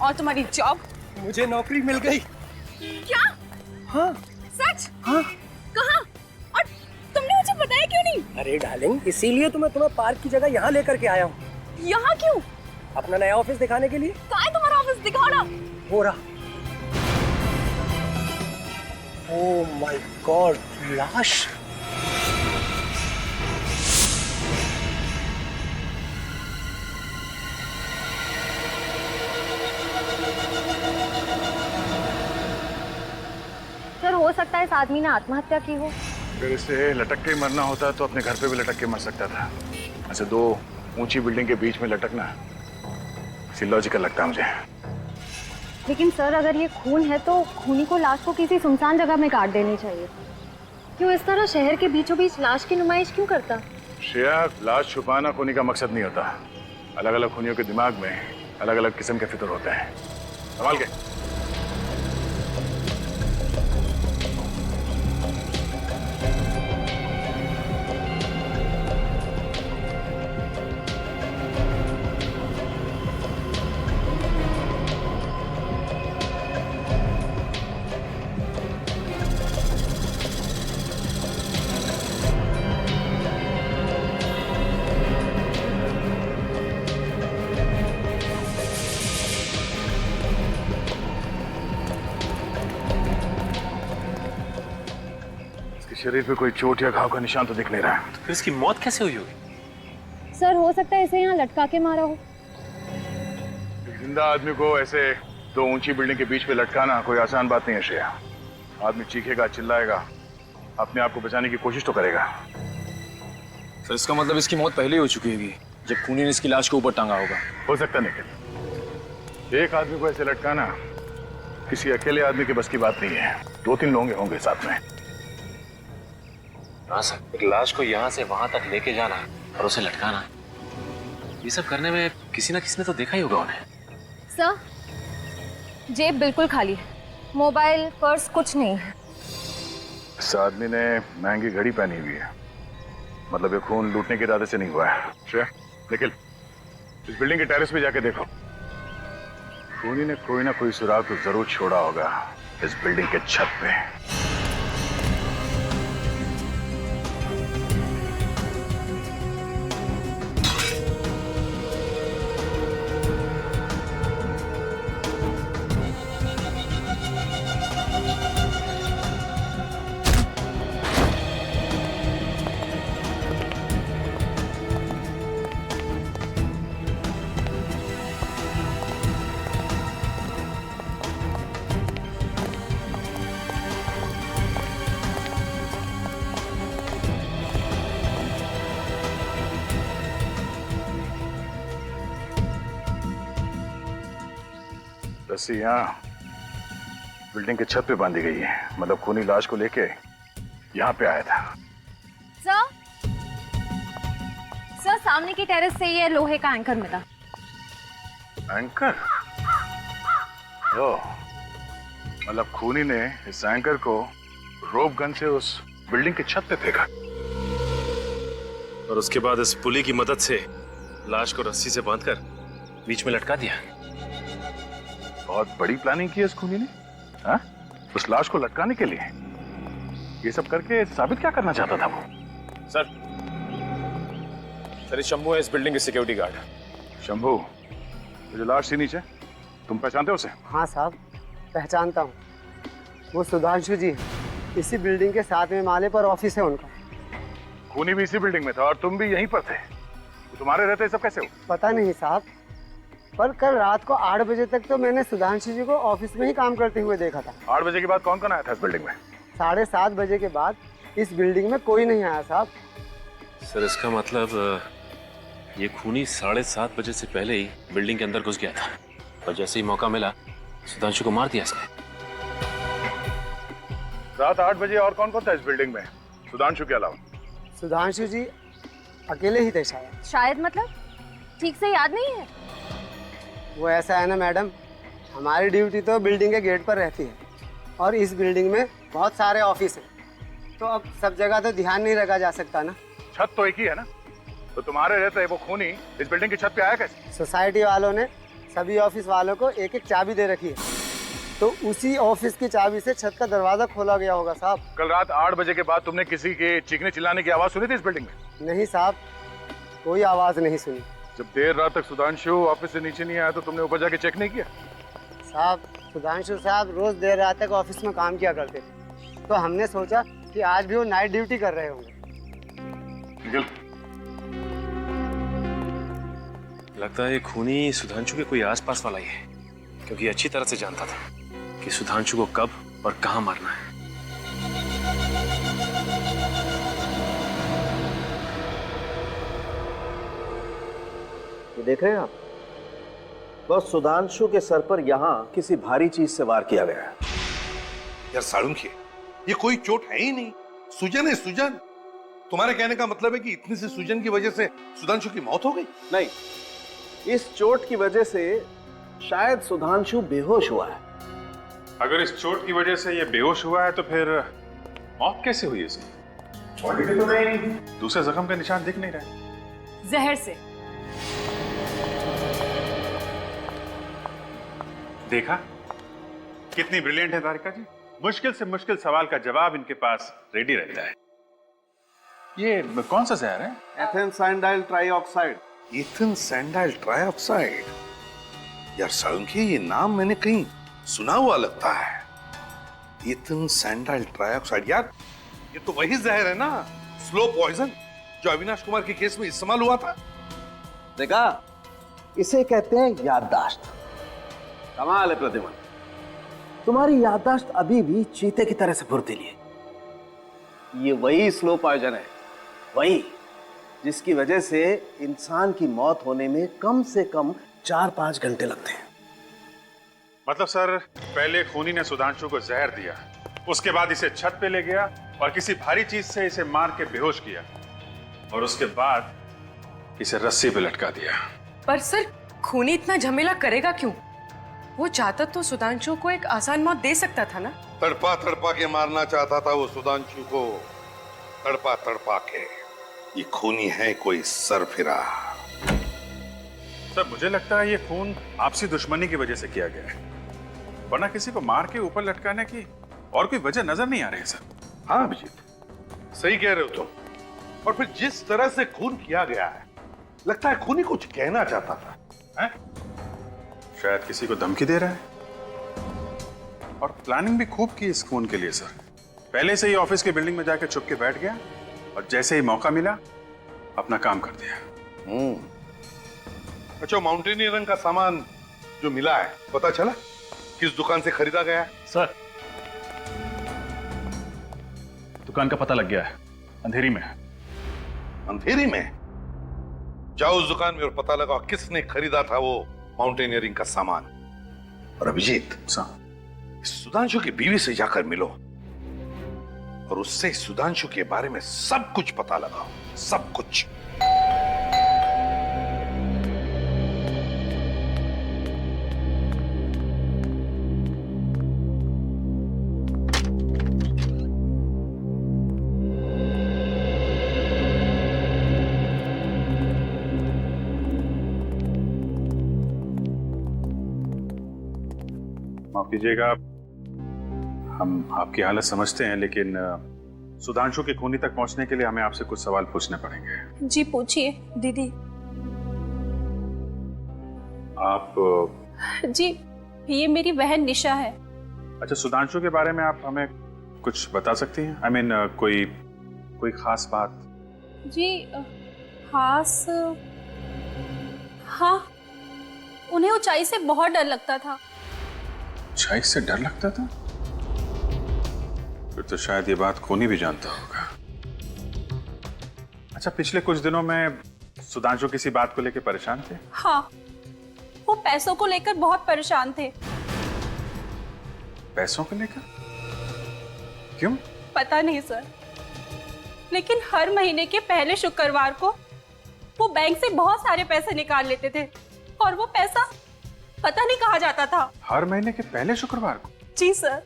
और तुम्हारी जॉब? मुझे नौकरी मिल गई। क्या? हाँ। सच? हाँ। कहाँ? और तुमने मुझे बताया क्यों नहीं? अरे डार्लिंग, इसीलिए तो मैं तुम्हें पार्क की जगह यहाँ लेकर के आया हूँ। यहाँ क्यों? अपना नया ऑफिस दिखाने के लिए। कहाँ है तुम्हारा ऑफिस? दिखाओ ना। हो रहा। ओह माय गॉड, लाश। सर हो सकता है इस आदमी ने आत्महत्या की हो। अगर इसे लटक के मरना होता तो अपने घर पे भी लटक के मर सकता था। ऐसे दो ऊंची बिल्डिंग के बीच में लटकना लॉजिकल लगता है मुझे। लेकिन सर अगर ये खून है तो खूनी को लाश को किसी सुनसान जगह में काट देनी चाहिए। क्यों इस तरह शहर के बीचों बीच लाश की नुमाइश क्यों करता? श्रेया, लाश छुपाना खूनी का मकसद नहीं होता। अलग अलग खूनियों के दिमाग में अलग अलग किस्म के फितर होते हैं। संभाल के। शरीर पे कोई चोट या घाव का निशान तो दिख नहीं रहा है। तो फिर इसकी मौत कैसे हुई होगी? सर हो सकता है इसे यहाँ लटका के मारा हो। जिंदा आदमी को ऐसे दो ऊंची बिल्डिंग के बीच पे लटकाना कोई आसान बात नहीं है श्रेया। आदमी चीखेगा, चिल्लाएगा, अपने आप को बचाने की कोशिश तो करेगा। सर इसका मतलब इसकी मौत पहले ही हो चुकी होगी जब खूनी ने इसकी लाश को ऊपर टांगा होगा। हो सकता निखिल, एक आदमी को ऐसे लटकाना किसी अकेले आदमी के बस की बात नहीं है। दो तीन लोग होंगे साथ में। हाँ सर, एक लाश को यहाँ से वहां तक लेके जाना और उसे लटकाना, ये सब करने में किसी ना किसी ने तो देखा ही होगा उन्हें। सर, जेब बिल्कुल खाली है, मोबाइल पर्स कुछ नहीं है। इस आदमी ने महंगी घड़ी पहनी हुई है, मतलब ये खून लूटने के इरादे से नहीं हुआ है। श्रेया, निखिल, इस बिल्डिंग के टेरेस पे जाके देखो, खूनी ने कोई ना कोई सुराग तो जरूर छोड़ा होगा इस बिल्डिंग के छत पे। रस्सी यहाँ बिल्डिंग के छत पे बांधी गई है, मतलब खूनी लाश को लेके यहाँ पे आया था। सर, सामने की टेरेस से ये लोहे का एंकर मिला। एंकर? ओ, मतलब खूनी ने इस एंकर को रोप गन से उस बिल्डिंग के छत पे फेंका और उसके बाद इस पुली की मदद से लाश को रस्सी से बांधकर बीच में लटका दिया। बहुत बड़ी प्लानिंग की है इस खूनी ने, हाँ? उस लाश को लटकाने के लिए। ये सब करके साबित क्या करना चाहता था वो? सर, ये शंभू है, इस बिल्डिंग के सिक्योरिटी गार्ड। शंभू, जो लाश थी नीचे, तुम पहचानते हो उसे? हाँ साहब, पहचानता हूँ। वो सुधांशु जी, इसी बिल्डिंग के 7वें माले पर ऑफिस है उनका। खूनी भी इसी बिल्डिंग में था और तुम भी यहीं पर थे, तो तुम्हारे रहते सब कैसे हो? पता नहीं साहब, पर कल रात को 8 बजे तक तो मैंने सुधांशु जी को ऑफिस में ही काम करते हुए देखा था। 8 बजे के बाद कौन कौन आया था इस बिल्डिंग में? 7:30 बजे के बाद इस बिल्डिंग में कोई नहीं आया साहब। सर, इसका मतलब ये खूनी 7:30 बजे से पहले ही बिल्डिंग के अंदर घुस गया था और जैसे ही मौका मिला सुधांशु को मार दिया इसने। रात 8 बजे और कौन कौन था इस बिल्डिंग में सुधांशु के अलावा? सुधांशु जी अकेले ही थे शायद। शायद मतलब ठीक से याद नहीं है। वो ऐसा है ना मैडम, हमारी ड्यूटी तो बिल्डिंग के गेट पर रहती है और इस बिल्डिंग में बहुत सारे ऑफिस हैं, तो अब सब जगह तो ध्यान नहीं रखा जा सकता ना। छत तो एक ही है ना, तो तुम्हारे रहते वो खूनी इस बिल्डिंग की छत पे आया कैसे? सोसाइटी वालों ने सभी ऑफिस वालों को एक एक चाबी दे रखी है, तो उसी ऑफिस की चाबी से छत का दरवाजा खोला गया होगा साहब। कल रात 8 बजे के बाद तुमने किसी के चीखने चिल्लाने की आवाज सुनी थी इस बिल्डिंग में? नहीं साहब, कोई आवाज नहीं सुनी। जब देर रात तक सुधांशु ऑफिस से नीचे नहीं आया तो तुमने ऊपर जाके चेक नहीं किया? साहब, सुधांशु साहब रोज देर रात तक ऑफिस में काम किया करते थे, तो हमने सोचा कि आज भी वो नाइट ड्यूटी कर रहे होंगे। लगता है ये खूनी सुधांशु के कोई आसपास वाला ही है, क्योंकि अच्छी तरह से जानता था कि सुधांशु को कब और कहां मारना है। ये देख रहे हैं आप, बस सुधांशु के सर पर यहाँ किसी भारी चीज से वार किया गया है। यार साळुंखे, ये कोई चोट है ही नहीं, सूजन है सूजन। तुम्हारे कहने का मतलब है कि इतनी सी सूजन की वजह से सुधांशु की मौत हो गई? नहीं, इस चोट की वजह से शायद सुधांशु बेहोश हुआ है। अगर इस चोट की वजह से ये बेहोश हुआ है तो फिर मौत कैसे हुई इसकी? बॉडी पे तो नहीं दूसरे जख्म के निशान दिख नहीं रहे। जहर से। देखा कितनी ब्रिलियंट है तारिका जी, मुश्किल से मुश्किल सवाल का जवाब इनके पास रेडी रहता है। ये कौन सा जहर है? एथेन सैंडाइल ट्राइऑक्साइड। एथेन सैंडाइल ट्राइऑक्साइड? यार साळुंखे, ये नाम मैंने कहीं सुना हुआ लगता है। एथेन सैंडाइल ट्राइऑक्साइड, यार ये तो वही जहर है ना, स्लो पॉइजन, जो अविनाश कुमार के केस में इस्तेमाल हुआ था। देखा, इसे कहते हैं याददाश्त। कमाल है प्रतिमा, तुम्हारी याददाश्त अभी भी चीते की तरह से फुर्तीली है। ये वही स्लो पॉइजन है, वही जिसकी वजह से इंसान की मौत होने में कम से कम 4-5 घंटे लगते हैं। मतलब सर, पहले खूनी ने सुधांशु को जहर दिया, उसके बाद इसे छत पे ले गया और किसी भारी चीज से इसे मार के बेहोश किया और उसके बाद इसे रस्सी पे लटका दिया। पर सर, खूनी इतना झमेला करेगा क्यों? वो चाहता तो सुधांशु को एक आसान मौत दे सकता था ना। तड़पा तड़पा के मारना चाहता था वो सुधांशु को, तड़पा तड़पा के। ये खूनी है कोई सरफिरा। सर मुझे लगता है ये खून आपसी दुश्मनी की वजह से किया गया है, वरना किसी को मार के ऊपर लटकाने की और कोई वजह नजर नहीं आ रही है सर। हाँ अभिजीत, सही कह रहे हो तुम। और फिर जिस तरह से खून किया गया है, लगता है खूनी कुछ कहना चाहता था, हैं? शायद किसी को धमकी दे रहा है। और प्लानिंग भी खूब की इस खून के लिए सर। पहले से ही ऑफिस की बिल्डिंग में जाकर छुप के बैठ गया और जैसे ही मौका मिला अपना काम कर दिया। अच्छा, माउंटेनियरिंग का सामान जो मिला है पता चला किस दुकान से खरीदा गया है? सर दुकान का पता लग गया है, अंधेरी में है। अंधेरी में? जाओ उस दुकान में और पता लगाओ किसने खरीदा था वो माउंटेनियरिंग का सामान। और अभिजीत, सुधांशु की बीवी से जाकर मिलो और उससे सुधांशु के बारे में सब कुछ पता लगाओ, सब कुछ। माफ कीजिएगा, हम आपकी हालत समझते हैं, लेकिन सुधांशु के खूनी तक पहुंचने के लिए हमें आपसे कुछ सवाल पूछने पड़ेंगे। जी पूछिए दीदी। आप जी ये मेरी बहन निशा है। अच्छा, सुधांशु के बारे में आप हमें कुछ बता सकती हैं? आई मीन कोई खास बात? जी खास, हाँ, उन्हें ऊंचाई से बहुत डर लगता था। ऊंचाई से डर लगता था? फिर तो शायद ये बात खूनी भी जानता होगा। अच्छा, पिछले कुछ दिनों में सुधांशु किसी बात को लेकर परेशान थे? हाँ, वो पैसों को लेकर बहुत परेशान थे। पैसों को लेकर? क्यों? पता नहीं सर, लेकिन हर महीने के पहले शुक्रवार को वो बैंक से बहुत सारे पैसे निकाल लेते थे और वो पैसा पता नहीं कहाँ जाता था। हर महीने के पहले शुक्रवार को? जी सर।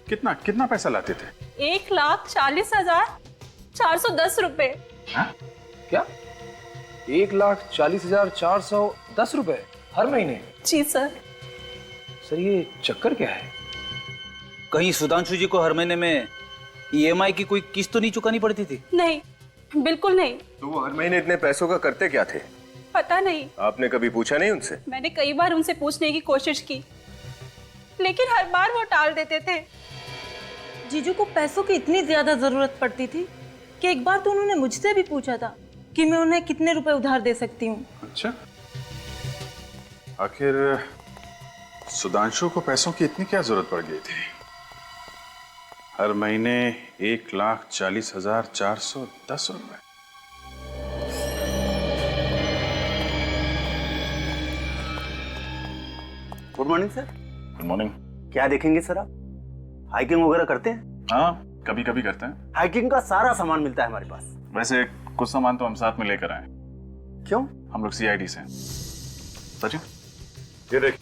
कितना कितना पैसा लाते थे? 1,40,410 रुपए। क्या? 1,40,410 रुपए हर महीने? जी सर। सर ये चक्कर क्या है? कहीं सुधांशु जी को हर महीने में EMI की कोई किस्त तो नहीं चुकानी पड़ती थी? नहीं, बिल्कुल नहीं। तो वो हर महीने इतने पैसों का करते क्या थे? पता नहीं। आपने कभी पूछा नहीं उनसे? मैंने कई बार उनसे पूछने की कोशिश की, लेकिन हर बार वो टाल देते थे। जीजू को पैसों की इतनी ज्यादा जरूरत पड़ती थी कि एक बार तो उन्होंने मुझसे भी पूछा था कि मैं उन्हें कितने रुपए उधार दे सकती हूँ। अच्छा, आखिर सुधांशु को पैसों की इतनी क्या जरूरत पड़ गई थी? हर महीने 1,40,410 रुपए। Good morning sir. Good morning. क्या देखेंगे सर आप? हाइकिंग वगैरह करते हैं? हाँ, कभी कभी करते हैं। हाइकिंग का सारा सामान मिलता है हमारे पास। वैसे कुछ सामान तो हम साथ में लेकर आए। क्यों? हम लोग CID से हैं। सचिन ये देख,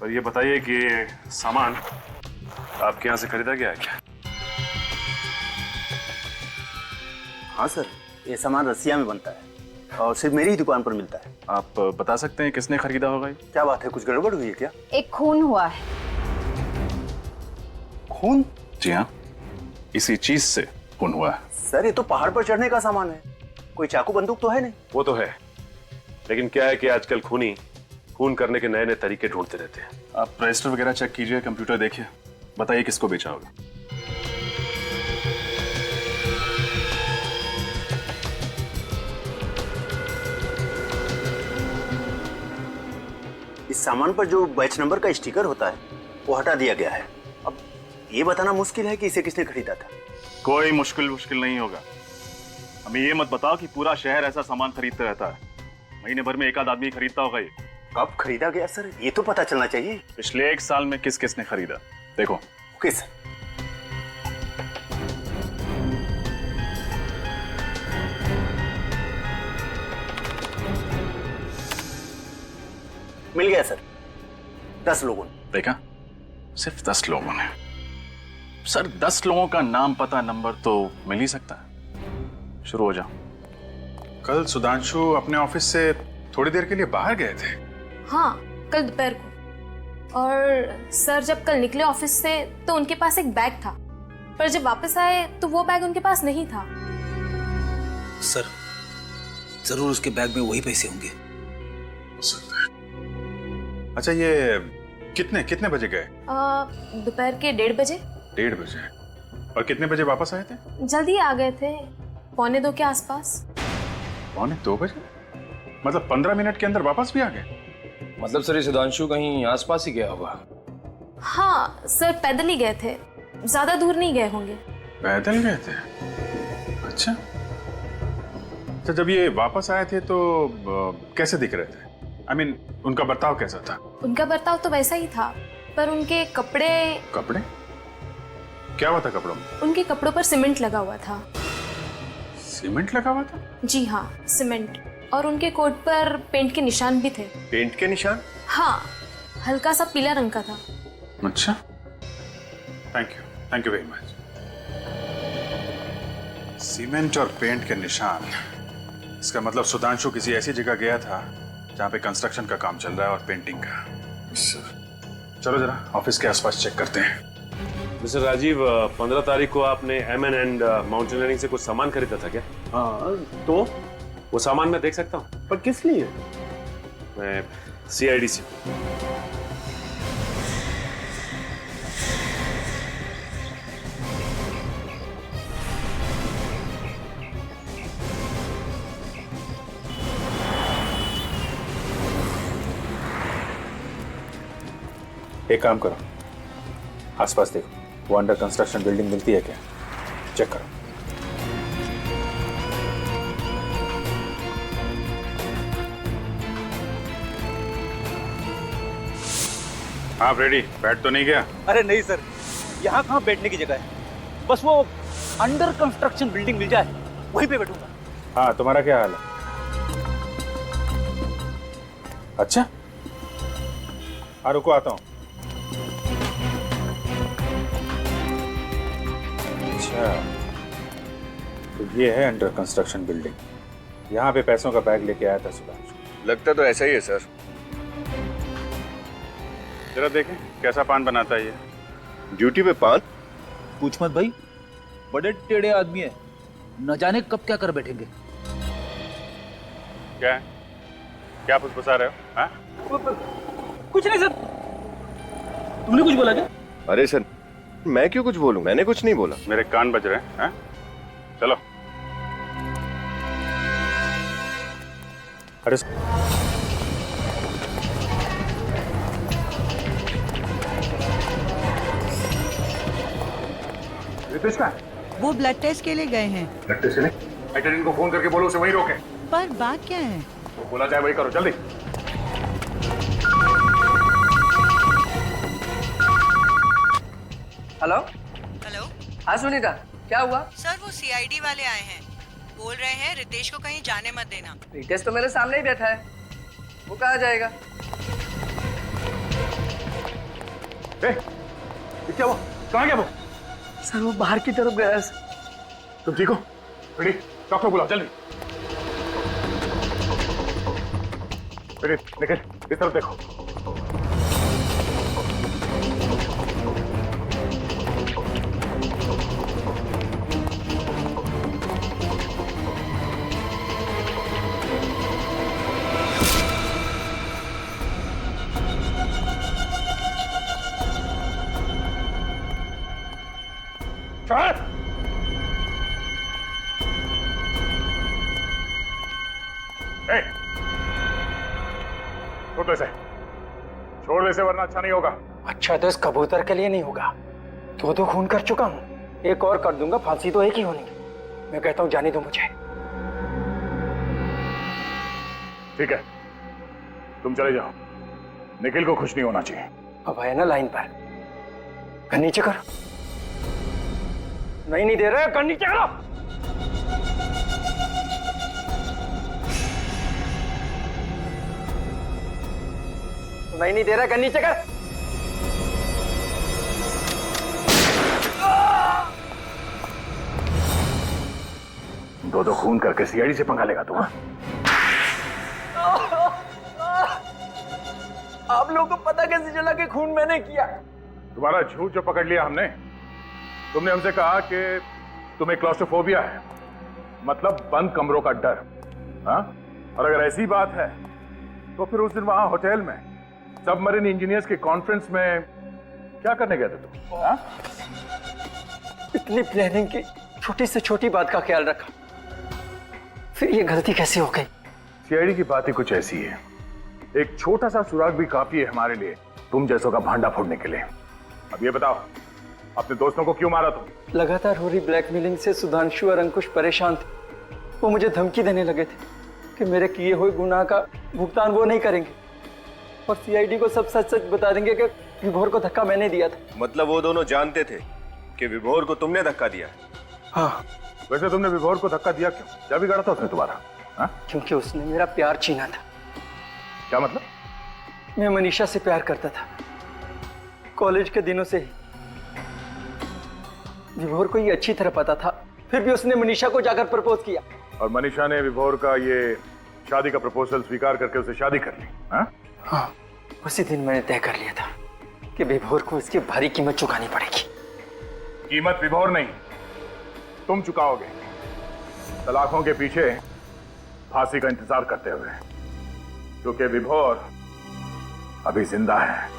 पर ये बताइए कि सामान आपके यहाँ से खरीदा गया है क्या? हाँ सर, ये सामान रसिया में बनता है और सिर्फ मेरी ही दुकान पर मिलता है। आप बता सकते हैं किसने खरीदा होगा ये? क्या बात है, कुछ गड़बड़ हुई है क्या? एक खून हुआ है। खून? जी हाँ, इसी चीज से खून हुआ है। सर ये तो पहाड़ पर चढ़ने का सामान है, कोई चाकू बंदूक तो है नहीं। वो तो है, लेकिन क्या है कि आजकल खूनी खून करने के नए नए तरीके ढूंढते रहते हैं। आप रजिस्टर वगैरह चेक कीजिए, कंप्यूटर देखिए, बताइए किसको बेचा होगा। इस सामान पर जो बैच नंबर का स्टिकर होता है वो हटा दिया गया है। अब ये बताना मुश्किल है कि इसे किसने खरीदा था। कोई मुश्किल नहीं होगा। हमें ये मत बताओ कि पूरा शहर ऐसा सामान खरीदता रहता है। महीने भर में एक आध आदमी खरीदता होगा ये। कब खरीदा गया सर, ये तो पता चलना चाहिए। पिछले 1 साल में किस किसने खरीदा, देखो। Okay sir. मिल गया सर, 10 लोगों ने। देखा, सिर्फ 10 लोगों ने। सर 10 लोगों का नाम पता नंबर तो मिल ही सकता है। शुरू हो जाओ। कल सुधांशु अपने ऑफिस से थोड़ी देर के लिए बाहर गए थे। हाँ, कल दोपहर को। और सर जब कल निकले ऑफिस से तो उनके पास एक बैग था, पर जब वापस आए तो वो बैग उनके पास नहीं था। सर जरूर उसके बैग में वही पैसे होंगे। हो सकता है। अच्छा, ये कितने बजे गए? दोपहर के 1:30 बजे। 1:30 बजे। और कितने बजे वापस आए थे? जल्दी आ गए थे, 1:45 के आसपास। 1:45 बजे? मतलब 15 मिनट के अंदर वापस भी आ गए? मतलब सर ये सुधांशु कहीं आसपास ही गया होगा। हाँ सर, पैदल ही गए थे, ज्यादा दूर नहीं गए होंगे। पैदल गए थे? अच्छा। तो जब ये वापस आए थे तो कैसे दिख रहे थे? I mean, उनका बर्ताव कैसा था? उनका बर्ताव तो वैसा ही था, पर उनके कपड़े। कपड़े? क्या हुआ था कपड़ों में? उनके कपड़ों पर सीमेंट लगा हुआ था। सीमेंट लगा हुआ था? जी हाँ, सीमेंट। और उनके कोट पर पेंट के निशान भी थे। पेंट के निशान? हाँ, हल्का सा पीला रंग का था। अच्छा, thank you very much. Cement और पेंट के निशान, इसका मतलब सुधांशु किसी ऐसी जगह गया था जहाँ पे कंस्ट्रक्शन का काम चल रहा है और पेंटिंग का। चलो जरा ऑफिस के आसपास चेक करते हैं। मिस्टर राजीव, 15 तारीख को आपने एमएन एंड माउंटेनियरिंग से कुछ सामान खरीदा था क्या? हाँ, तो वो सामान मैं देख सकता हूँ? पर किस लिए? मैं सीआईडी से। एक काम करो, आसपास देखो, वो अंडर कंस्ट्रक्शन बिल्डिंग मिलती है क्या? चेक करो। हाँ रेडी, बैठ तो नहीं गया? अरे नहीं सर, यहाँ कहाँ बैठने की जगह है, बस वो अंडर कंस्ट्रक्शन बिल्डिंग मिल जाए वहीं पे बैठूंगा। हाँ, तुम्हारा क्या हाल है? अच्छा, हाँ रुको, आता हूँ। अच्छा, तो ये है अंडर कंस्ट्रक्शन बिल्डिंग। यहाँ पे पैसों का बैग लेके आया था सुधांशु। लगता तो ऐसा ही है सर। जरा देखें कैसा पान बनाता है ये। ड्यूटी पे पान? पूछ मत भाई, बड़े टेढ़े आदमी है, न जाने कब क्या कर बैठेंगे। क्या है? क्या फुसफुसा रहे हो? हाँ? कुछ नहीं सर। तुमने कुछ बोला क्या? अरे सर, मैं क्यों कुछ बोलूं? मैंने कुछ नहीं बोला। मेरे कान बज रहे हैं। हाँ? चलो। अरे रितेश का? वो ब्लड टेस्ट के लिए गए हैं। ब्लड टेस्ट के लिए? अटेंडेंट को फोन करके बोलो उसे वहीं रोके। पर बात क्या है? वो बोला जाए वही करो, जल्दी। हेलो हेलो, हाँ सुनीता, क्या हुआ? सर वो सीआईडी वाले आए हैं, बोल रहे हैं रितेश को कहीं जाने मत देना। रितेश तो मेरे सामने ही बैठा है, वो कहाँ जाएगा? ये क्या हुआ? कहाँ गया वो? सर वो बाहर की तरफ गया है। तुम ठीक हो? रेडी, डॉक्टर बुलाओ जल्दी। रेडी, निकल, इस तरफ देखो। छोड़ दे से वरना अच्छा नहीं होगा। अच्छा, तो इस कबूतर के लिए नहीं होगा, तो खून कर चुका हूँ, एक और कर दूंगा, फांसी तो एक ही होनी है। मैं कहता हूँ जाने दो मुझे। ठीक है, तुम चले जाओ, निखिल को खुश नहीं होना चाहिए। अब है ना लाइन पर, कर नीचे करो। नहीं दे रहे, कर नीचे करो। नहीं दे रहा, कर नीचे कर। दो खून करके सीआईडी से पंगा लेगा तू? आप लोगों को पता कैसे चला कि खून मैंने किया? तुम्हारा झूठ जो पकड़ लिया हमने। तुमने हमसे कहा कि तुम्हें क्लॉस्ट्रोफोबिया है, मतलब बंद कमरों का डर। हाँ? और अगर ऐसी बात है तो फिर उस दिन वहां होटल में सबमरीन इंजीनियर्स के कॉन्फ्रेंस में क्या करने गए थे तुम? हाँ? इतनी प्लानिंग की छोटी से छोटी बात का ख्याल रखा, फिर ये गलती कैसे हो गई? सीआईडी की बात ही कुछ ऐसी है। एक छोटा सा सुराग भी काफी है हमारे लिए तुम जैसों का भांडा फोड़ने के लिए। अब ये बताओ, अपने दोस्तों को क्यों मारा तुम? लगातार हो रही ब्लैकमेलिंग से सुधांशु और अंकुश परेशान थे। वो मुझे धमकी देने लगे थे कि मेरे किए हुए गुनाह का भुगतान वो नहीं करेंगे और सीआईडी को सब सच सच बता देंगे कि विभोर को धक्का मैंने दिया था। मतलब वो दोनों जानते थे कि विभोर को तुमने धक्का दिया? हाँ। वैसे तुमने विभोर को धक्का दिया क्यों? क्या बिगाड़ा था उसने तुम्हारा? हाँ? क्योंकि उसने मेरा प्यार छीना था। क्या मतलब? मैं मनीषा से प्यार करता था कॉलेज के दिनों से ही। विभोर को ये अच्छी तरह पता था, फिर भी उसने मनीषा को जाकर प्रपोज किया। और मनीषा ने विभोर का ये शादी का प्रपोजल स्वीकार करके उसे शादी कर ली? हाँ? हाँ, उसी दिन मैंने तय कर लिया था कि विभोर को इसकी भारी कीमत चुकानी पड़ेगी। कीमत विभोर नहीं, तुम चुकाओगे, सलाखों के पीछे फांसी का इंतजार करते हुए, क्योंकि विभोर अभी जिंदा है।